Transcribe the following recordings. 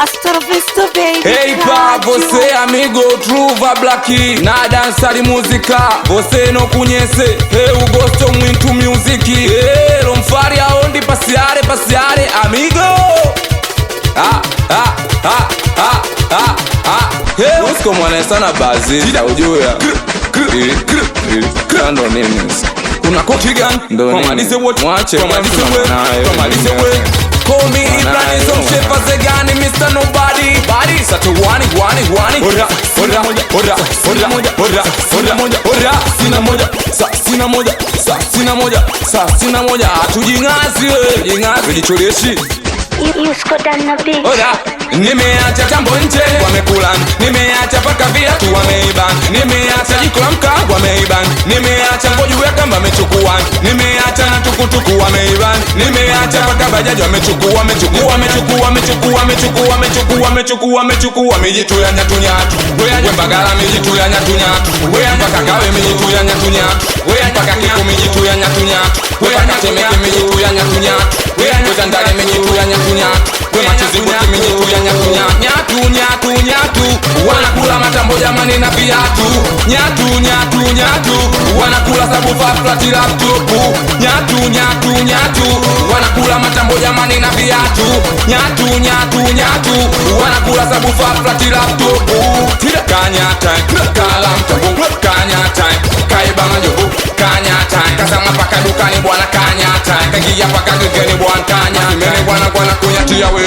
Hasta la vista, baby. Hey pa, você amigo, truva blacki na dança de música. Você não conhece, eu gosto muito music. Eu não faria onde passeare, amigo. Eu como nessa na base, ujua. Ndo nini? Kuna kotigan, ndo nini? Mwache, call me Ibrahim, some shit for the gun, Mr. Nobody. Body, such a wani. Ora. Sina moja. Tujingazi, jicholeshi. Ora, nimeacha tambo nje, wamekulan. Nimeacha paka viatu wameiban. Nimeacha jiko la mkaa wameiban. Nimeacha ngoju ya kamba wamechukuan. Nimeacha na tukutuku wameiban. Nimeacha paka bajaji wamechukua. Mijitu ya nyatu. Wembagala mijitu ya nyatu. Mpaka kawe mijitu ya nyatu. Mpaka kiku mijitu ya nyatu. Mpaka temeke mijitu ya nyatu. Wetandale mijitu ya nyatu. Wemachizibuti mijitu ya nyatu. Wanakula matambo jamani na viatu. Nyatu. Wanakula sabufa flati laptopu. Nyatu. Wanakula matambo jamani na viatu. Nyatu. Wanakula sabufa flati laptopu. Kanyata, kalam tambu, kanyata, kaiba majobu, kanyata, kasama paka dukani bwana kanyata, kagia paka gengeni bwana kanyata, mene bwana kunyatia we,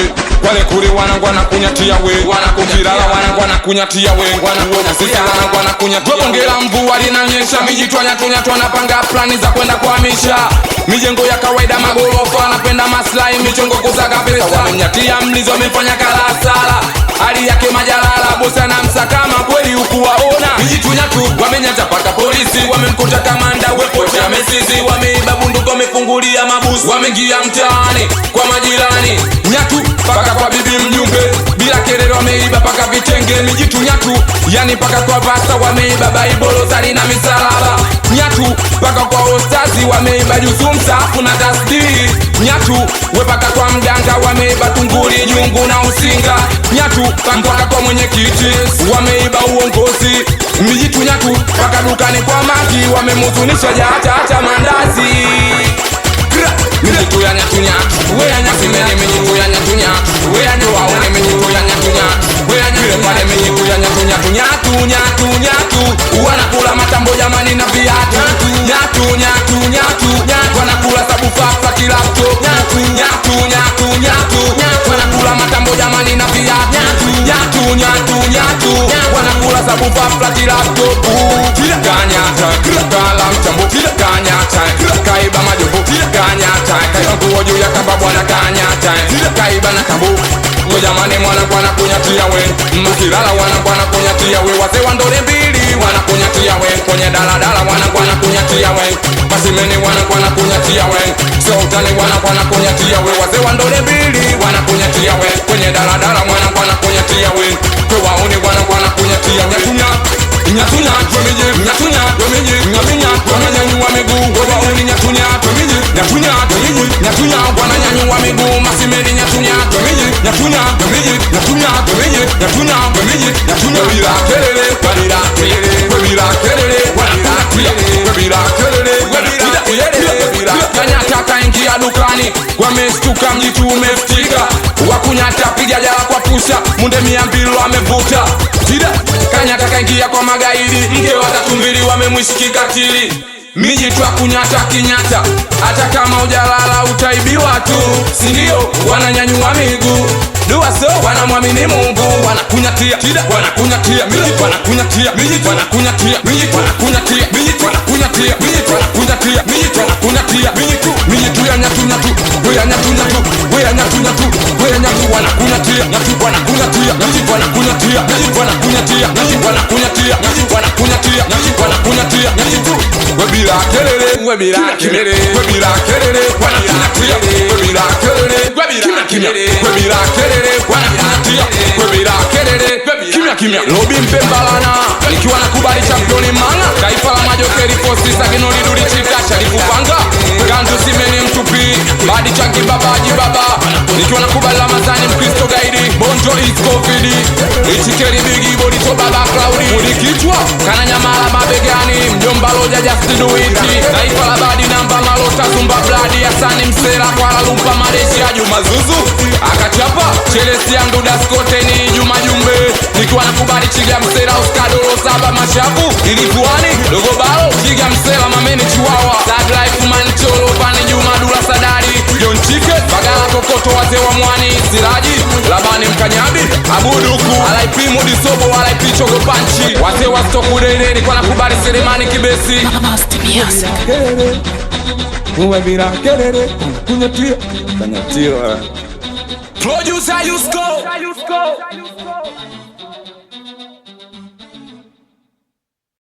wale kuri wana kunyatia we, wana kukirala wana kunyatia we, wana sisi wana kunyatia. Bongela mvua linanyesha, mijitu nyatu wanapanga plani za kwenda kuhamisha mijengo ya kawaida magorofa, wanapenda maslahi michongo kusaka pesa, wamenyatia mlizo wamefanya kalasala. Hali yake majalala, bosi anamsakama kweli ukuwaona. Mijitu nyatu, wamenyata paka polisi, wamemkuta kamanda wepote amesizi. Wameiba bunduki wamefungulia mabusi, wameingia mtaani kwa majirani. Nyatu, paka kwa bibi mjumbe, bila kelele wameiba paka vitenge. Mijitu nyatu, yani paka kwa pasta wameiba baibolo sari na misalaba. Nyatu, paka kwa ostazi wameiba juzu msafu na tasdii. Nyatu, wepaka kwa mganga wameiba tunguri, nyungu na usinga. Nyatu, mpaka kwa mwenyekiti wameiba uongozi. Mijitu nyatu, paka dukani kwa maki wamemuzunisha hata mandazi. Mijitu ya nyatu. Wea nyatu mene mijitu ya nyatu. Wea nyatu waone mijitu ya nyatu. Wea nyatu pale mijitu ya nyatu. Wanakula matambo jamani na viatu. Nyatu. Wanakula sabufa flati laptop. Nyatu. Wanakula matambo jamani na viatu. Nyatu. Wanakula sabufa flati laptop. Kanyata, kala mtambo. Kanyata, kaiba majobo. Kanyata, kaiba nguo juu ya kamba bwana kanyata. Kaiba na kambo. Jamani mwana kunyatia we, mkilala wana kunyatia we, wazee wa ndole mbili wana kunyatia we, kwenye daladala wana kunyatia we, masimeni wana kunyatia we, sio utani wana kunyatia we, wazee wa ndole mbili wana kunyatia we, kwenye daladala wana kunyatia we, kwa waone wana kunyatia we. Nyatu wananyanyua miguu, waone nyatu wananyanyua miguu, masimeni nyatu. Kanyata kaingia dukani, wamestuka mjitu umeftika. Wakunyata piga jala kwa pusha, munde 200 wamevuta. Kanyata kaingia kwa magaidi, mke watatumbili wamemwishiki katili. Mijitu kunyata kinyata, hata kama ujalala utaibiwa tu, sindio? Wananyanyua miguu, dua so wanamwamini Mungu. Wanakunyatia mijitu, wanakunyatia mijitu. Mijitu ya nyatu. Wea nyatu. Wanakunyatia mijitu. Webila kelele, kimya. Lobi Mpembalana nikiwa nakubali championi mana taifa la majokeri posti saginoli duri chika sharifu panga gandu simeni mtupi badi changi babaji baba nikiwa nakubali Ramazani Mkristo gaidi bonjo Klaudi Mudi kichwa kana nyamala mabegani mjomba loja just do it taifa la badi namba malota zumba bladi Hasani Msera kwa Lumpa Malaysia Juma Zuzu akachapa Chelesi yangu daskote ni Juma Jumbe nikiwa nakubali Chiga Msera Uskadolo saba mashapu ilikuwani dogo balo Chiga Msera mameni chiwawa Tag life man cholo pani Juma Dula Sadari John Chike Bagala Kokoto wazee wa mwani Siraji Labani Mkanyabi Abuduku Alaipi Mudisobo Alaipi Chogo Panchi wazee wa stoku dere kwa nakubali Selemani Kibesi Kelele uwe bila kelele kunyatia kanyatia Producer Yusko